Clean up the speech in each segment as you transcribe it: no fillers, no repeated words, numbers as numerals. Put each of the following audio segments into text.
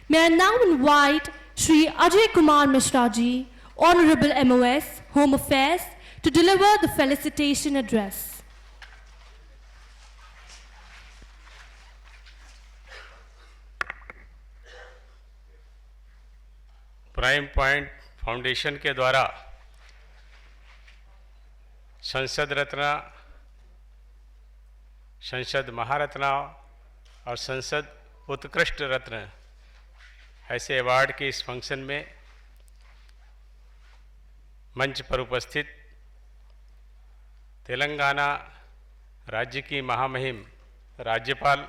May I now invite Shri Ajay Kumar Mishra ji, Honorable MOS, Home Affairs, to deliver the felicitation address. Prime point foundation के द्वारा संसद रत्न, संसद महारत्न और संसद उत्कृष्ट रत्न ऐसे अवार्ड के इस फंक्शन में मंच पर उपस्थित तेलंगाना राज्य की महामहिम राज्यपाल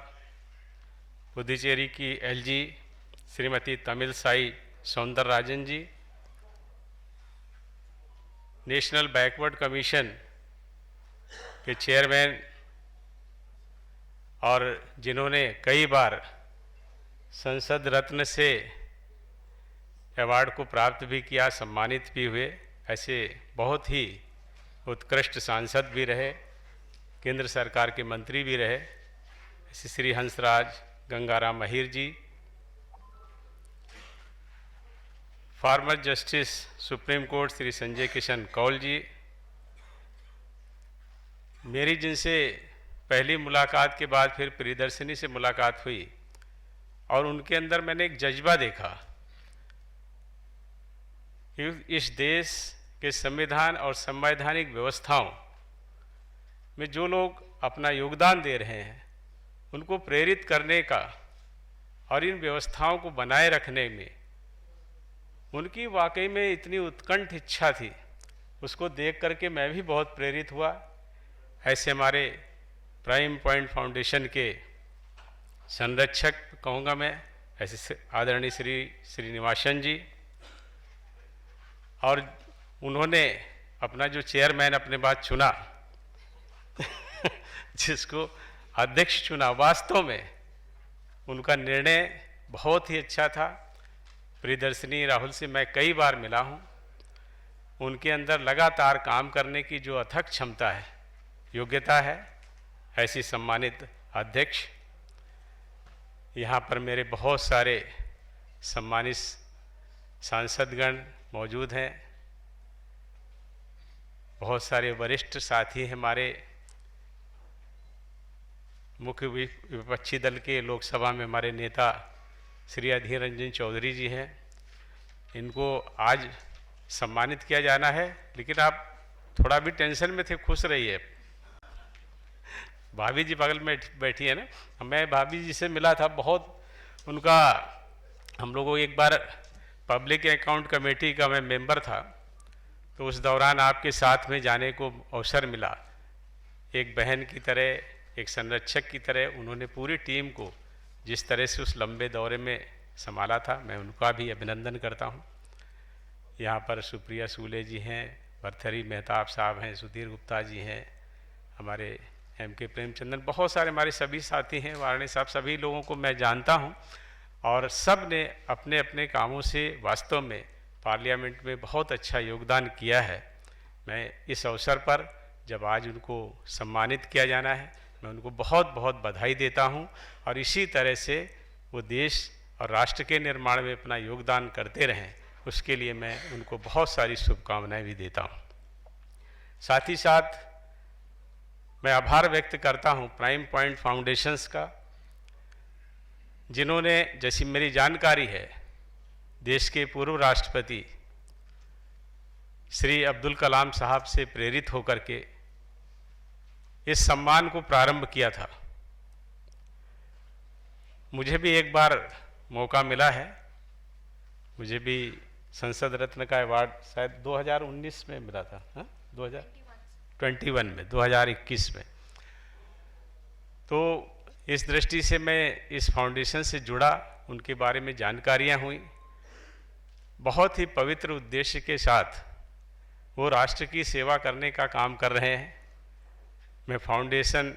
पुडुचेरी की एलजी श्रीमती तमिलसाई सौंदरराजन जी, नेशनल बैकवर्ड कमीशन के चेयरमैन और जिन्होंने कई बार संसद रत्न से अवार्ड को प्राप्त भी किया, सम्मानित भी हुए, ऐसे बहुत ही उत्कृष्ट सांसद भी रहे, केंद्र सरकार के मंत्री भी रहे, ऐसे Shri Hansraj Gangaram Ahir ji, former justice supreme court Shri Sanjay Kishan Kaul ji. मेरी जिनसे पहली मुलाकात के बाद फिर प्रियदर्शनी से मुलाकात हुई और उनके अंदर मैंने एक जज्बा देखा कि इस देश के संविधान और संवैधानिक व्यवस्थाओं में जो लोग अपना योगदान दे रहे हैं उनको प्रेरित करने का और इन व्यवस्थाओं को बनाए रखने में उनकी वाकई में इतनी उत्कंठ इच्छा थी, उसको देख करके मैं भी बहुत प्रेरित हुआ। ऐसे हमारे प्राइम पॉइंट फाउंडेशन के संरक्षक कहूँगा मैं, ऐसे आदरणीय श्री श्रीनिवासन जी, और उन्होंने अपना जो चेयरमैन अपने बाद चुना जिसको अध्यक्ष चुना, वास्तव में उनका निर्णय बहुत ही अच्छा था। प्रियदर्शनी राहुल से मैं कई बार मिला हूँ, उनके अंदर लगातार काम करने की जो अथक क्षमता है, योग्यता है, ऐसी सम्मानित अध्यक्ष। यहाँ पर मेरे बहुत सारे सम्मानित सांसदगण मौजूद हैं, बहुत सारे वरिष्ठ साथी हमारे मुख्य विपक्षी दल के लोकसभा में हमारे नेता श्री अधीर रंजन चौधरी जी हैं। इनको आज सम्मानित किया जाना है, लेकिन आप थोड़ा भी टेंशन में थे, खुश रहिए। भाभी जी बगल में बैठी है ना, मैं भाभी जी से मिला था, बहुत उनका, हम लोगों को एक बार पब्लिक अकाउंट कमेटी का मैं मेंबर था, तो उस दौरान आपके साथ में जाने को अवसर मिला। एक बहन की तरह, एक संरक्षक की तरह उन्होंने पूरी टीम को जिस तरह से उस लंबे दौरे में संभाला था, मैं उनका भी अभिनंदन करता हूं। यहाँ पर सुप्रिया सूले जी हैं, भरथरी मेहताब साहब हैं, सुधीर गुप्ता जी हैं, हमारे एम.के. प्रेमचंद्रन, बहुत सारे हमारे सभी साथी हैं, वाराणसी साहब, सभी लोगों को मैं जानता हूं और सब ने अपने अपने कामों से वास्तव में पार्लियामेंट में बहुत अच्छा योगदान किया है। मैं इस अवसर पर जब आज उनको सम्मानित किया जाना है, मैं उनको बहुत बहुत बधाई देता हूं और इसी तरह से वो देश और राष्ट्र के निर्माण में अपना योगदान करते रहें, उसके लिए मैं उनको बहुत सारी शुभकामनाएं भी देता हूं। साथ ही साथ मैं आभार व्यक्त करता हूं प्राइम पॉइंट फाउंडेशंस का, जिन्होंने, जैसी मेरी जानकारी है, देश के पूर्व राष्ट्रपति श्री अब्दुल कलाम साहब से प्रेरित होकर के इस सम्मान को प्रारंभ किया था। मुझे भी एक बार मौका मिला है, मुझे भी संसद रत्न का अवार्ड शायद 2019 में मिला था, 2021 में, 2021 में। तो इस दृष्टि से मैं इस फाउंडेशन से जुड़ा, उनके बारे में जानकारियां हुई, बहुत ही पवित्र उद्देश्य के साथ वो राष्ट्र की सेवा करने का काम कर रहे हैं। मैं फाउंडेशन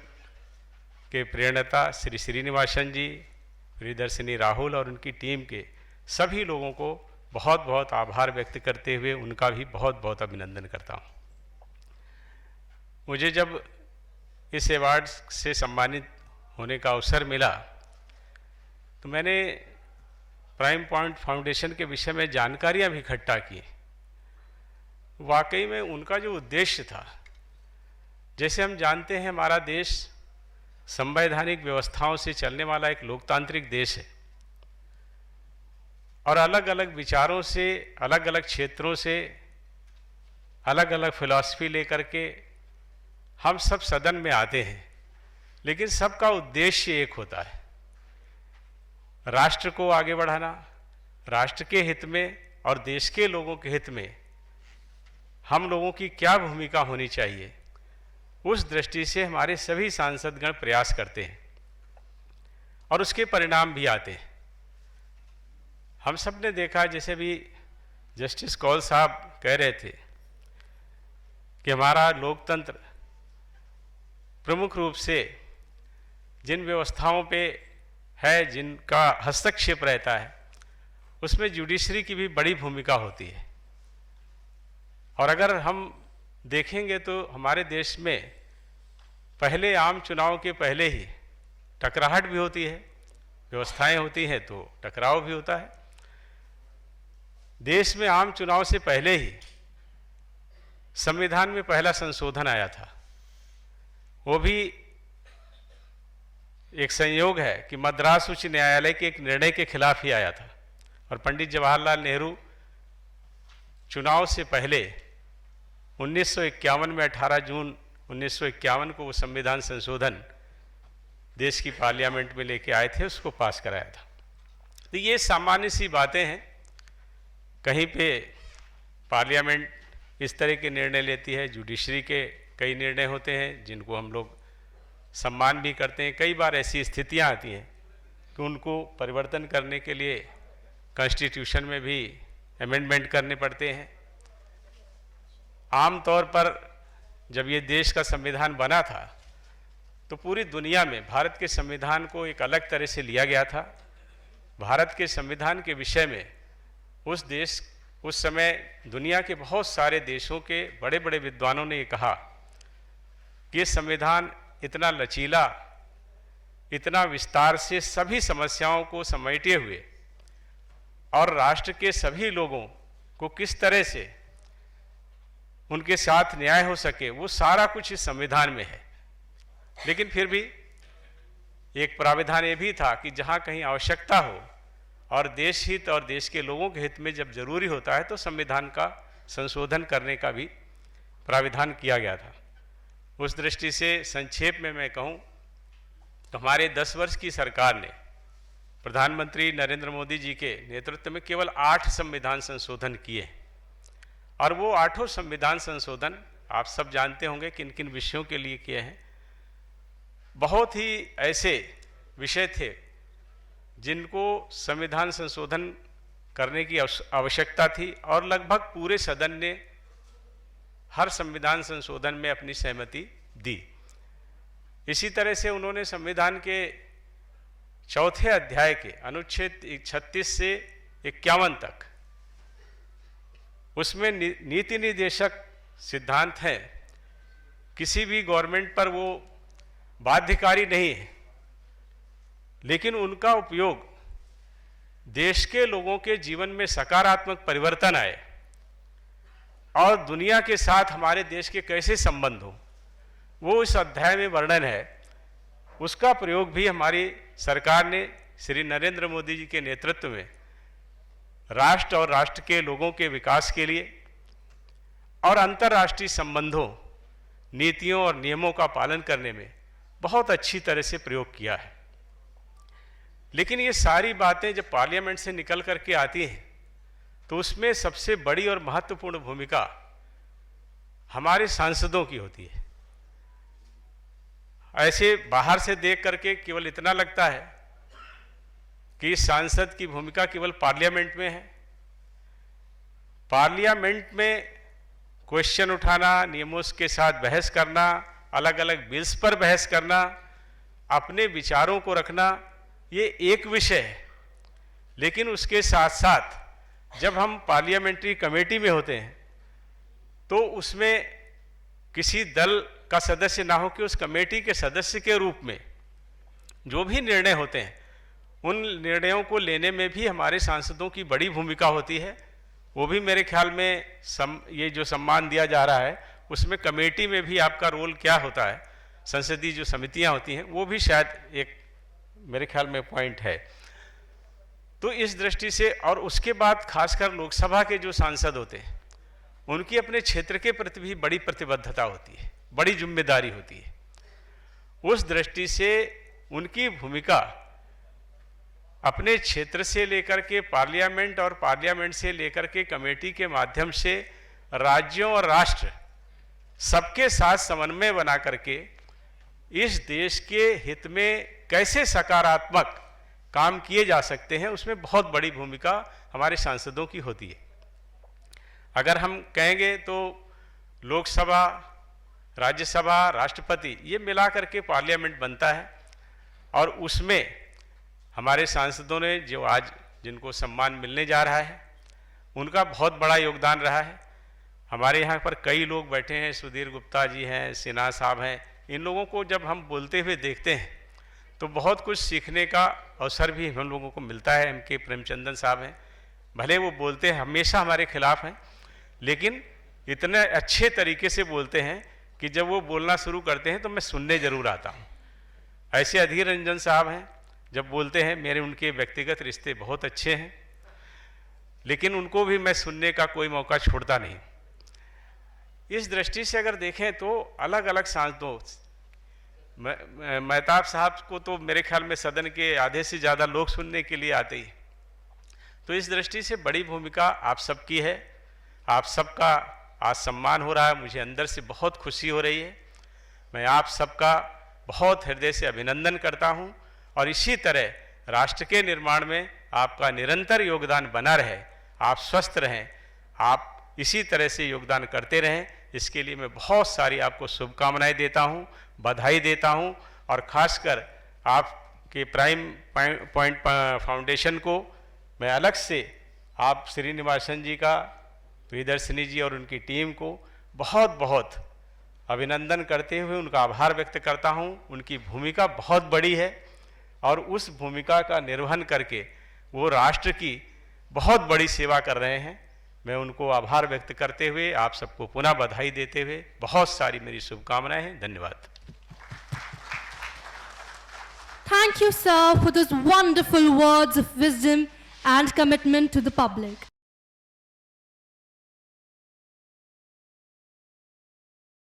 के प्रेरणता श्री श्रीनिवासन जी, प्रियदर्शनी राहुल और उनकी टीम के सभी लोगों को बहुत बहुत आभार व्यक्त करते हुए उनका भी बहुत बहुत अभिनंदन करता हूँ। मुझे जब इस अवार्ड से सम्मानित होने का अवसर मिला तो मैंने प्राइम पॉइंट फाउंडेशन के विषय में जानकारियां भी इकट्ठा की। वाकई में उनका जो उद्देश्य था, जैसे हम जानते हैं हमारा देश संवैधानिक व्यवस्थाओं से चलने वाला एक लोकतांत्रिक देश है और अलग अलग विचारों से, अलग अलग क्षेत्रों से, अलग अलग फिलॉसफी लेकर के हम सब सदन में आते हैं, लेकिन सबका उद्देश्य एक होता है, राष्ट्र को आगे बढ़ाना, राष्ट्र के हित में और देश के लोगों के हित में हम लोगों की क्या भूमिका होनी चाहिए, उस दृष्टि से हमारे सभी सांसदगण प्रयास करते हैं और उसके परिणाम भी आते हैं। हम सब ने देखा, जैसे भी जस्टिस कौल साहब कह रहे थे कि हमारा लोकतंत्र प्रमुख रूप से जिन व्यवस्थाओं पे है, जिनका हस्तक्षेप रहता है, उसमें जुडिशरी की भी बड़ी भूमिका होती है। और अगर हम देखेंगे तो हमारे देश में पहले आम चुनाव के पहले ही टकराहट भी होती है, व्यवस्थाएं होती हैं तो टकराव भी होता है। देश में आम चुनाव से पहले ही संविधान में पहला संशोधन आया था। वो भी एक संयोग है कि मद्रास उच्च न्यायालय के एक निर्णय के खिलाफ ही आया था और पंडित जवाहरलाल नेहरू चुनाव से पहले 1951 में 18 जून 1951 को वो संविधान संशोधन देश की पार्लियामेंट में लेके आए थे, उसको पास कराया था। तो ये सामान्य सी बातें हैं। कहीं पे पार्लियामेंट इस तरह के निर्णय लेती है, जुडिशरी के कई निर्णय होते हैं जिनको हम लोग सम्मान भी करते हैं। कई बार ऐसी स्थितियां आती हैं कि उनको परिवर्तन करने के लिए कॉन्स्टिट्यूशन में भी अमेंडमेंट करने पड़ते हैं। आमतौर पर जब ये देश का संविधान बना था तो पूरी दुनिया में भारत के संविधान को एक अलग तरह से लिया गया था। भारत के संविधान के विषय में उस समय दुनिया के बहुत सारे देशों के बड़े बड़े विद्वानों ने ये कहा कि ये संविधान इतना लचीला, इतना विस्तार से सभी समस्याओं को समेटे हुए और राष्ट्र के सभी लोगों को किस तरह से उनके साथ न्याय हो सके, वो सारा कुछ इस संविधान में है। लेकिन फिर भी एक प्राविधान ये भी था कि जहाँ कहीं आवश्यकता हो और देश हित और देश के लोगों के हित में जब जरूरी होता है तो संविधान का संशोधन करने का भी प्राविधान किया गया था। उस दृष्टि से संक्षेप में मैं कहूँ तो हमारे 10 वर्ष की सरकार ने प्रधानमंत्री नरेंद्र मोदी जी के नेतृत्व में केवल 8 संविधान संशोधन किए और वो 8 संविधान संशोधन आप सब जानते होंगे किन किन विषयों के लिए किए हैं। बहुत ही ऐसे विषय थे जिनको संविधान संशोधन करने की आवश्यकता थी और लगभग पूरे सदन ने हर संविधान संशोधन में अपनी सहमति दी। इसी तरह से उन्होंने संविधान के 4थे अध्याय के अनुच्छेद 36 से 51 तक उसमें नीति निर्देशक सिद्धांत हैं, किसी भी गवर्नमेंट पर वो बाध्यकारी नहीं है, लेकिन उनका उपयोग देश के लोगों के जीवन में सकारात्मक परिवर्तन आए और दुनिया के साथ हमारे देश के कैसे संबंध हो, वो इस अध्याय में वर्णन है। उसका प्रयोग भी हमारी सरकार ने श्री नरेंद्र मोदी जी के नेतृत्व में राष्ट्र और राष्ट्र के लोगों के विकास के लिए और अंतर्राष्ट्रीय संबंधों, नीतियों और नियमों का पालन करने में बहुत अच्छी तरह से प्रयोग किया है। लेकिन ये सारी बातें जब पार्लियामेंट से निकल करके आती हैं तो उसमें सबसे बड़ी और महत्वपूर्ण भूमिका हमारे सांसदों की होती है। ऐसे बाहर से देख करके केवल इतना लगता है कि सांसद की भूमिका केवल पार्लियामेंट में है। पार्लियामेंट में क्वेश्चन उठाना, नियमों के साथ बहस करना, अलग अलग बिल्स पर बहस करना, अपने विचारों को रखना, ये एक विषय है। लेकिन उसके साथ साथ जब हम पार्लियामेंट्री कमेटी में होते हैं तो उसमें किसी दल का सदस्य ना हो कि उस कमेटी के सदस्य के रूप में जो भी निर्णय होते हैं उन निर्णयों को लेने में भी हमारे सांसदों की बड़ी भूमिका होती है। वो भी मेरे ख्याल में ये जो सम्मान दिया जा रहा है उसमें कमेटी में भी आपका रोल क्या होता है, संसदीय जो समितियां होती हैं वो भी शायद एक मेरे ख्याल में पॉइंट है। तो इस दृष्टि से, और उसके बाद खासकर लोकसभा के जो सांसद होते हैं उनकी अपने क्षेत्र के प्रति भी बड़ी प्रतिबद्धता होती है, बड़ी जिम्मेदारी होती है। उस दृष्टि से उनकी भूमिका अपने क्षेत्र से लेकर के पार्लियामेंट और पार्लियामेंट से लेकर के कमेटी के माध्यम से राज्यों और राष्ट्र सबके साथ समन्वय बना करके इस देश के हित में कैसे सकारात्मक काम किए जा सकते हैं, उसमें बहुत बड़ी भूमिका हमारे सांसदों की होती है। अगर हम कहेंगे तो लोकसभा, राज्यसभा, राष्ट्रपति, ये मिला करके पार्लियामेंट बनता है, और उसमें हमारे सांसदों ने जो आज जिनको सम्मान मिलने जा रहा है उनका बहुत बड़ा योगदान रहा है। हमारे यहाँ पर कई लोग बैठे हैं, सुधीर गुप्ता जी हैं, सिन्हा साहब हैं, इन लोगों को जब हम बोलते हुए देखते हैं तो बहुत कुछ सीखने का अवसर भी हम लोगों को मिलता है। M.K. प्रेमचंदन साहब हैं, भले वो बोलते हैं हमेशा हमारे खिलाफ हैं, लेकिन इतने अच्छे तरीके से बोलते हैं कि जब वो बोलना शुरू करते हैं तो मैं सुनने जरूर आता हूँ। ऐसे अधीर रंजन साहब हैं, जब बोलते हैं मेरे उनके व्यक्तिगत रिश्ते बहुत अच्छे हैं, लेकिन उनको भी मैं सुनने का कोई मौका छोड़ता नहीं। इस दृष्टि से अगर देखें तो अलग अलग सांसदों, मेहताब साहब को तो मेरे ख्याल में सदन के आधे से ज़्यादा लोग सुनने के लिए आते ही, तो इस दृष्टि से बड़ी भूमिका आप सबकी है। आप सबका आज सम्मान हो रहा है, मुझे अंदर से बहुत खुशी हो रही है। मैं आप सबका बहुत हृदय से अभिनंदन करता हूँ, और इसी तरह राष्ट्र के निर्माण में आपका निरंतर योगदान बना रहे। आप स्वस्थ रहें, आप इसी तरह से योगदान करते रहें, इसके लिए मैं बहुत सारी आपको शुभकामनाएं देता हूं, बधाई देता हूं। और खासकर आपके प्राइम पॉइंट फाउंडेशन को मैं अलग से, आप श्रीनिवासन जी का, प्रियदर्शनी जी और उनकी टीम को बहुत बहुत अभिनंदन करते हुए उनका आभार व्यक्त करता हूं। उनकी भूमिका बहुत बड़ी है, और उस भूमिका का निर्वहन करके वो राष्ट्र की बहुत बड़ी सेवा कर रहे हैं। मैं उनको आभार व्यक्त करते हुए आप सबको पुनः बधाई देते हुए बहुत सारी मेरी शुभकामनाएं हैं। धन्यवाद। Thank you, sir, for those wonderful words of wisdom and commitment to the public.